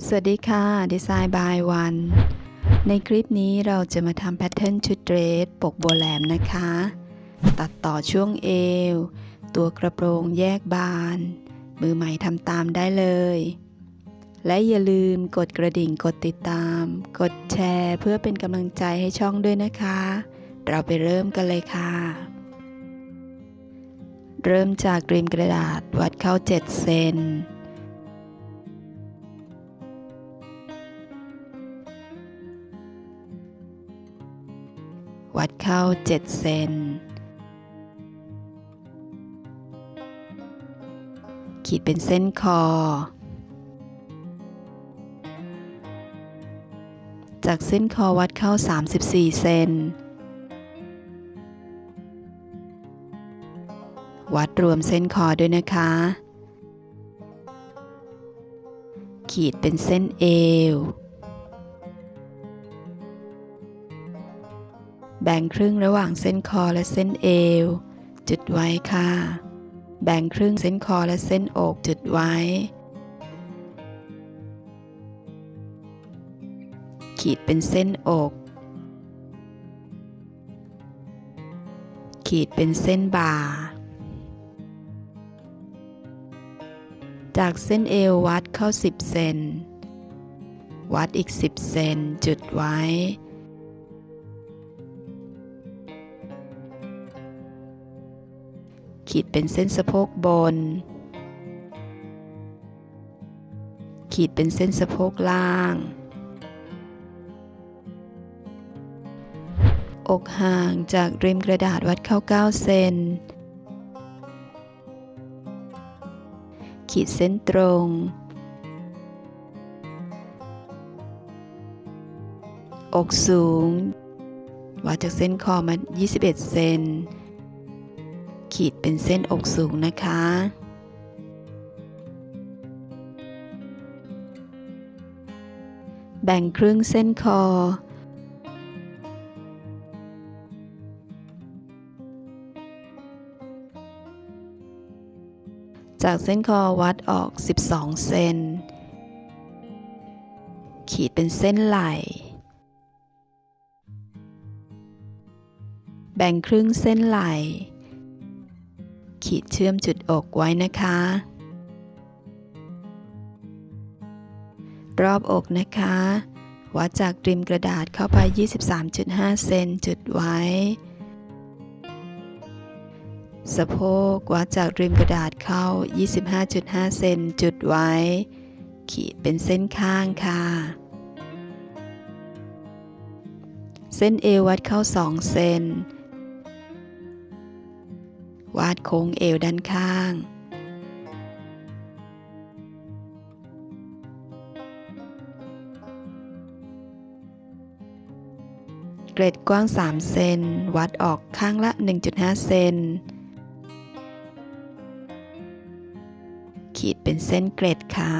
สวัสดีค่ะ Design by วันในคลิปนี้เราจะมาทำแพทเทิร์นชุดเดรสปกโบแหลมนะคะ ตัดต่อช่วงเอว ตัวกระโปรงแยกบาน มือใหม่ทำตามได้เลย และอย่าลืมกดกระดิ่งกดติดตาม กดแชร์เพื่อเป็นกำลังใจให้ช่องด้วยนะคะ เราไปเริ่มกันเลยค่ะ เริ่มจากริมกระดาษวัดเข้า7 เซนวัดเข้า7 เซนขีดเป็นเส้นคอจากเส้นคอวัดเข้า34 เซนวัดรวมเส้นคอด้วยนะคะขีดเป็นเส้นเอวแบ่งครึ่งระหว่างเส้นคอและเส้นเอวจุดไว้ค่ะแบ่งครึ่งเส้นคอและเส้นอกจุดไว้ขีดเป็นเส้นอกขีดเป็นเส้นบ่าจากเส้นเอววัดเข้า10 เซนวัดอีก10 เซนจุดไว้ขีดเป็นเส้นสะโพกบนขีดเป็นเส้นสะโพกล่างอกห่างจากริมกระดาษวัดเข้า9 เซนขีดเส้นตรงอกสูงวัดจากเส้นคอมา21 เซนขีดเป็นเส้นอกสูงนะคะแบ่งครึ่งเส้นคอจากเส้นคอวัดออก12 เซนขีดเป็นเส้นไหล่แบ่งครึ่งเส้นไหล่ขีดเชื่อมจุดอกไว้นะคะรอบอกนะคะวัดจากริมกระดาษเข้าไป 23.5 เซนจุดไว้สะโพกวัดจากริมกระดาษเข้า 25.5 เซนจุดไว้ขีดเป็นเส้นข้างค่ะเส้นเอววัดเข้า2 เซนวาดโค้งเอวด้านข้างเกล็ดกว้าง3 เซนวัดออกข้างละ 1.5 เซนขีดเป็นเส้นเกล็ดค่ะ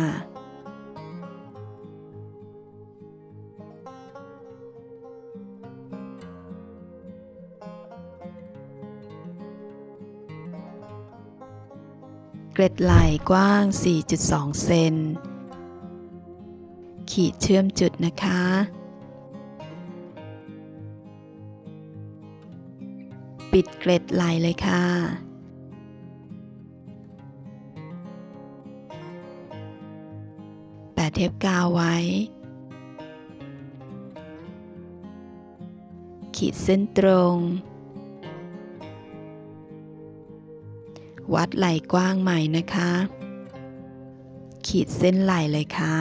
เกล็ดไหล่กว้าง 4.2 เซนขีดเชื่อมจุดนะคะปิดเกล็ดไหล่เลยค่ะแปะเทปกาวไว้ขีดเส้นตรงวัดไหล่กว้างใหม่นะคะขีดเส้นไหล่เลยค่ะ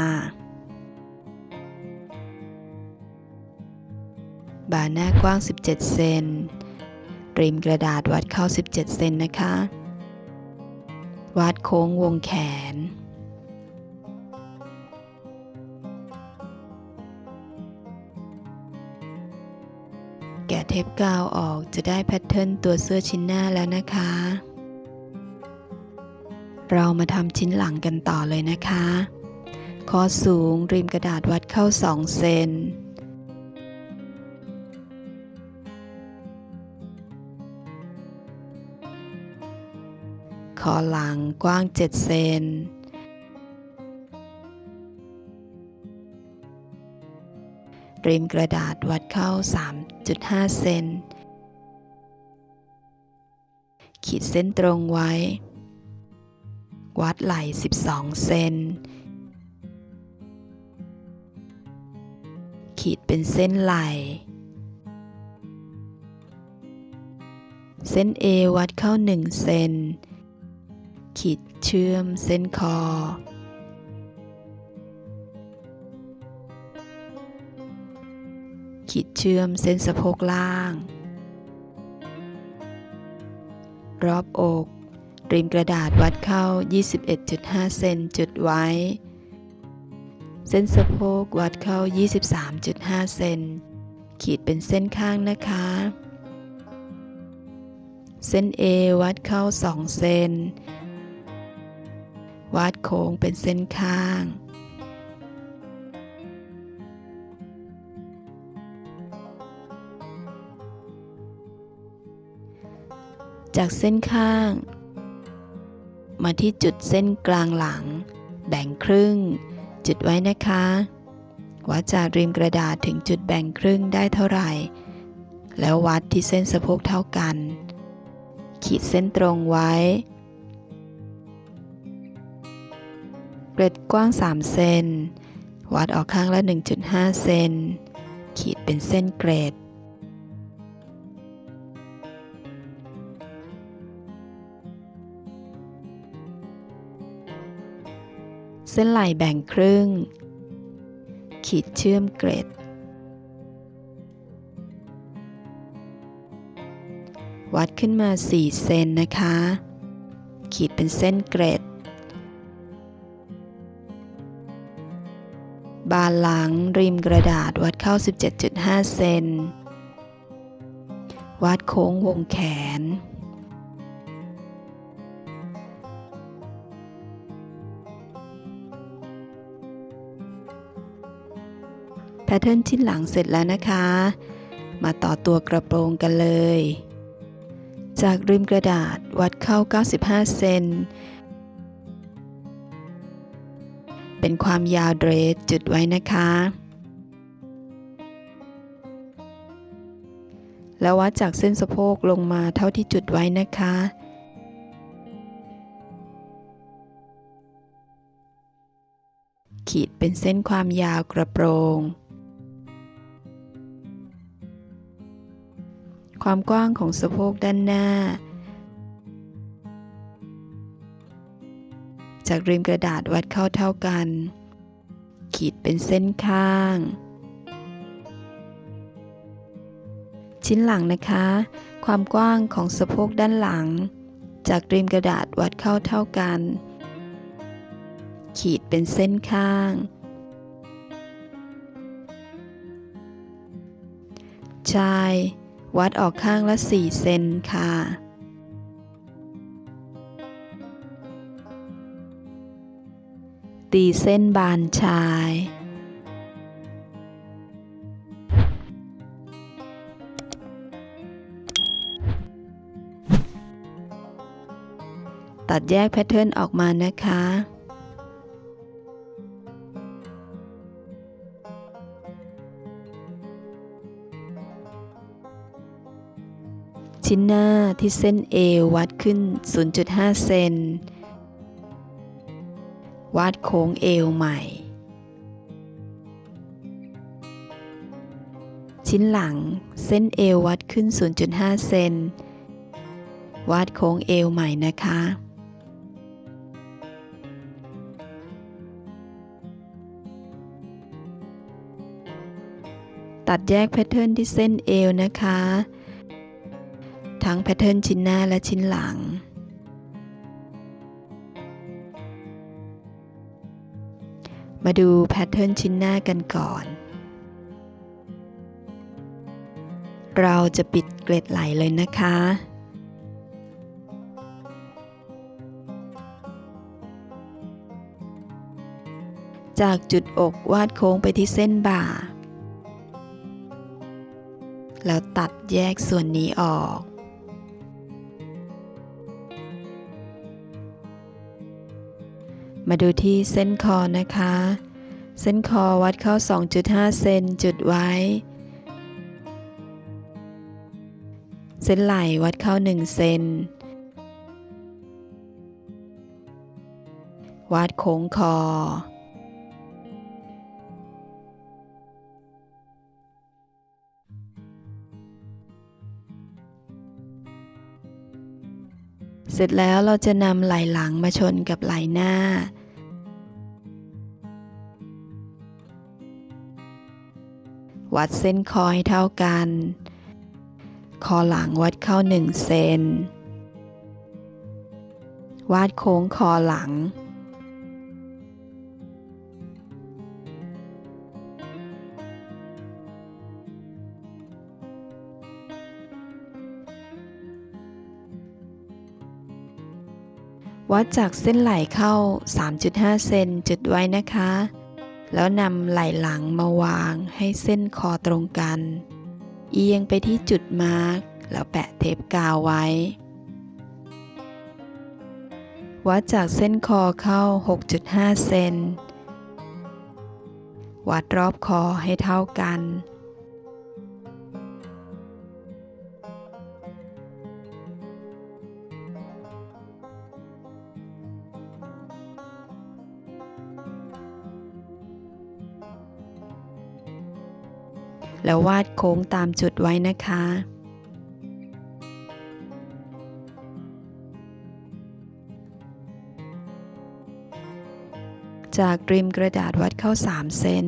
บ่าหน้ากว้าง17 เซนริมกระดาษวัดเข้า17 เซนนะคะวาดโค้งวงแขนแกะเทปกาวออกจะได้แพทเทิร์นตัวเสื้อชิ้นหน้าแล้วนะคะเรามาทำชิ้นหลังกันต่อเลยนะคะคอสูงริมกระดาษวัดเข้า2 เซนคอหลังกว้าง7 เซน ริมกระดาษวัดเข้า 3.5 เซนขีดเส้นตรงไว้วัดไหล่12 เซนขีดเป็นเส้นไหล่เส้นเอววัดเข้า1 เซนขีดเชื่อมเส้นคอขีดเชื่อมเส้นสะโพกล่างรอบอกริมกระดาษวัดเข้า 21.5 เซนจุดไว้เส้นสะโพกวัดเข้า 23.5 เซนขีดเป็นเส้นข้างนะคะเส้นเอวัดเข้า2 เซนวาดโค้งเป็นเส้นข้างจากเส้นข้างมาที่จุดเส้นกลางหลังแบ่งครึ่งจุดไว้นะคะวัดจากริมกระดาษถึงจุดแบ่งครึ่งได้เท่าไหร่แล้ววัดที่เส้นสะโพกเท่ากันขีดเส้นตรงไว้เกล็ดกว้าง3 เซนวัดออกข้างละ 1.5 เซนขีดเป็นเส้นเกล็ดเส้นไหล่แบ่งครึ่งขีดเชื่อมเกล็ดวัดขึ้นมา4 เซนนะคะขีดเป็นเส้นเกล็ดบานหลังริมกระดาษวัดเข้า 17.5 เซนวัดโค้งวงแขนแพทเทิร์นชิ้นหลังเสร็จแล้วนะคะมาต่อตัวกระโปรงกันเลยจากริมกระดาษวัดเข้า 95 เซนเป็นความยาวเดรสจุดไว้นะคะแล้ววัดจากเส้นสะโพกลงมาเท่าที่จุดไว้นะคะขีดเป็นเส้นความยาวกระโปรงความกว้างของสะโพกด้านหน้าจากริมกระดาษวัดเข้าเท่ากันขีดเป็นเส้นข้างชิ้นหลังนะคะความกว้างของสะโพกด้านหลังจากริมกระดาษวัดเข้าเท่ากันขีดเป็นเส้นข้างชายวัดออกข้างละ4 เซนค่ะตีเส้นบานชายตัดแยกแพทเทิร์นออกมานะคะชิ้นหน้าที่เส้นเอววัดขึ้น 0.5 เซนวาดโค้งเอวใหม่ชิ้นหลังเส้นเอววัดขึ้น 0.5 เซนวาดโค้งเอวใหม่นะคะตัดแยกแพทเทิร์นที่เส้นเอวนะคะทั้งแพทเทิร์นชิ้นหน้าและชิ้นหลังมาดูแพทเทิร์นชิ้นหน้ากันก่อนเราจะปิดเกล็ดไหล่เลยนะคะจากจุดอกวาดโค้งไปที่เส้นบ่าแล้วตัดแยกส่วนนี้ออกมาดูที่เส้นคอนะคะ เส้นคอวัดเข้า 2.5 เซนจุดไว้ เส้นไหล่วัดเข้า 1 เซนวัดโค้งคอเสร็จแล้วเราจะนำไหล่หลังมาชนกับไหล่หน้าวัดเส้นคอให้เท่ากันคอหลังวัดเข้า 1 เซนวาดโค้งคอหลังวัดจากเส้นไหล่เข้า 3.5 เซนจุดไว้นะคะแล้วนำไหล่หลังมาวางให้เส้นคอตรงกันเอียงไปที่จุดมาร์กแล้วแปะเทปกาวไว้วัดจากเส้นคอเข้า 6.5 เซนวัดรอบคอให้เท่ากันแล้ววาดโค้งตามจุดไว้นะคะจากริมกระดาษวัดเข้า 3 เซน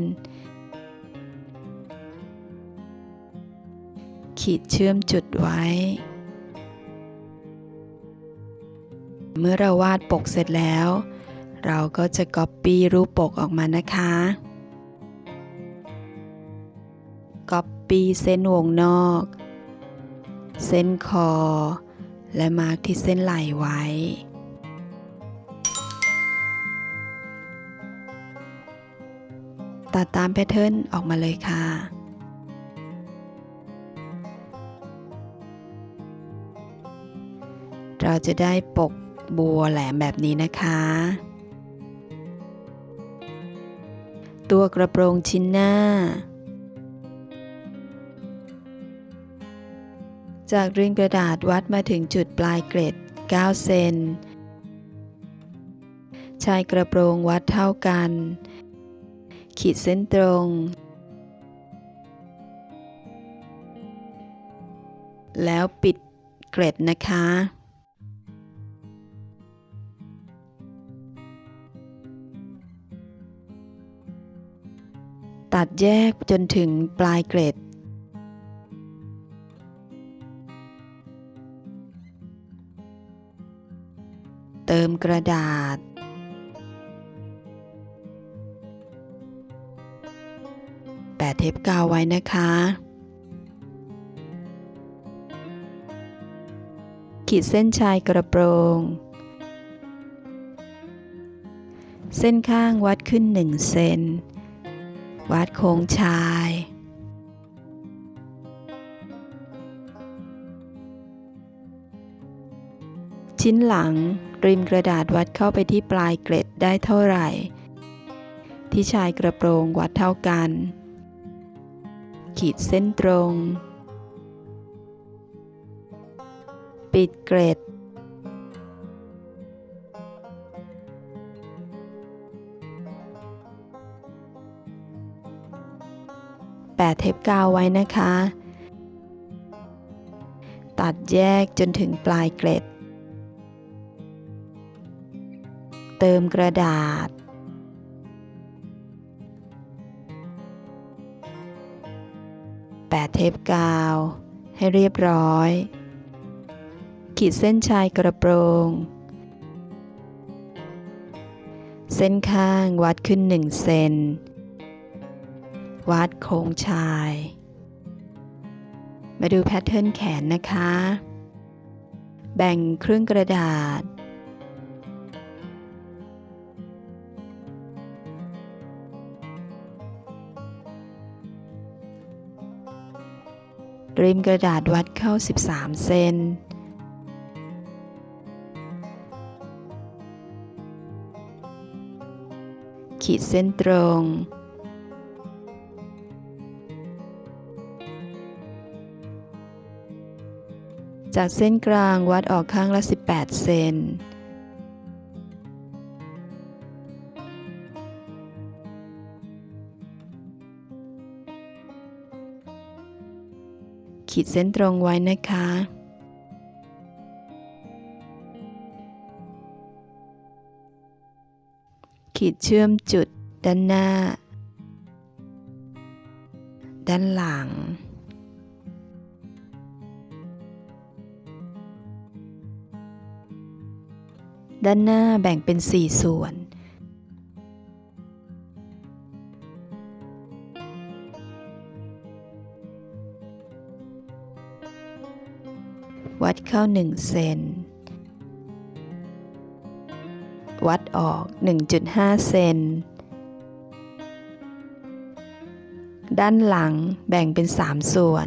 ขีดเชื่อมจุดไว้เมื่อเราวาดปกเสร็จแล้วเราก็จะ Copy รูปปกออกมานะคะ Copy เส้นวงนอกเส้นคอและมาร์กที่เส้นไหล่ไว้ตัดตามแพทเทิร์นออกมาเลยค่ะเราจะได้ปกบัวแหลมแบบนี้นะคะตัวกระโปรงชิ้นหน้าจากริมกระดาษวัดมาถึงจุดปลายเกล็ด 9 เซนชายกระโปรงวัดเท่ากันขีดเส้นตรงแล้วปิดเกล็ดนะคะตัดแยกจนถึงปลายเกล็ดเติมกระดาษแปะเทปกาวไว้นะคะขีดเส้นชายกระโปรงเส้นข้างวัดขึ้น 1 เซนวัดโค้งชายชิ้นหลังริมกระดาษวัดเข้าไปที่ปลายเกล็ดได้เท่าไหร่ที่ชายกระโปรงวัดเท่ากันขีดเส้นตรงปิดเกล็ดแปะเทปกาวไว้นะคะตัดแยกจนถึงปลายเกล็ดเติมกระดาษแปะเทปกาวให้เรียบร้อยขีดเส้นชายกระโปรงเส้นข้างวัดขึ้น 1 เซนวัดโค้งชายมาดูแพทเทิร์นแขนนะคะแบ่งครึ่งกระดาษริมกระดาษวัดเข้า 13 เซนขีดเส้นตรง จากเส้นกลางวัดออกข้างละ18 เซนขีดเส้นตรงไว้นะคะขีดเชื่อมจุดด้านหน้าด้านหลังด้านหน้าแบ่งเป็น4 ส่วนวัดเข้า1 เซนวัดออก 1.5 เซนด้านหลังแบ่งเป็น3 ส่วน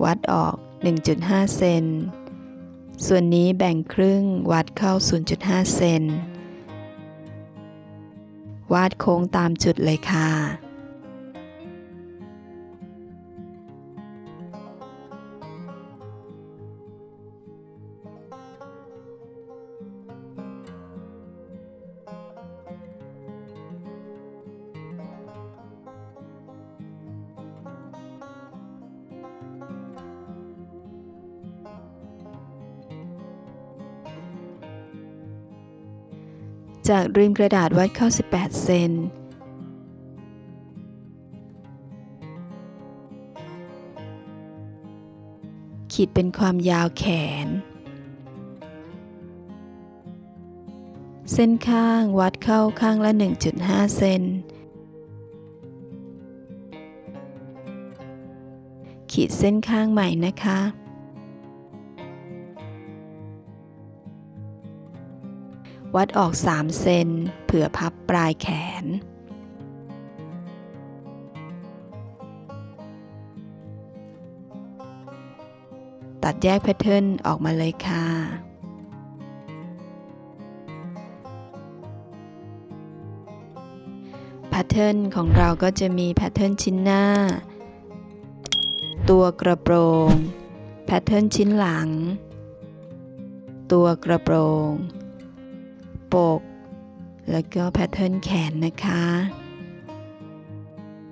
วัดออก 1.5 เซนส่วนนี้แบ่งครึ่งวัดเข้า 0.5 เซนวาดโค้งตามจุดเลยค่ะจากริมกระดาษวัดเข้า18 เซนขีดเป็นความยาวแขนเส้นข้างวัดเข้าข้างละ 1.5 เซนขีดเส้นข้างใหม่นะคะวัดออก3 เซนเผื่อพับปลายแขนตัดแยกแพทเทิร์นออกมาเลยค่ะแพทเทิร์นของเราก็จะมีแพทเทิร์นชิ้นหน้าตัวกระโปรงแพทเทิร์นชิ้นหลังตัวกระโปรงปกแล้วก็แพทเทิร์นแขนนะคะ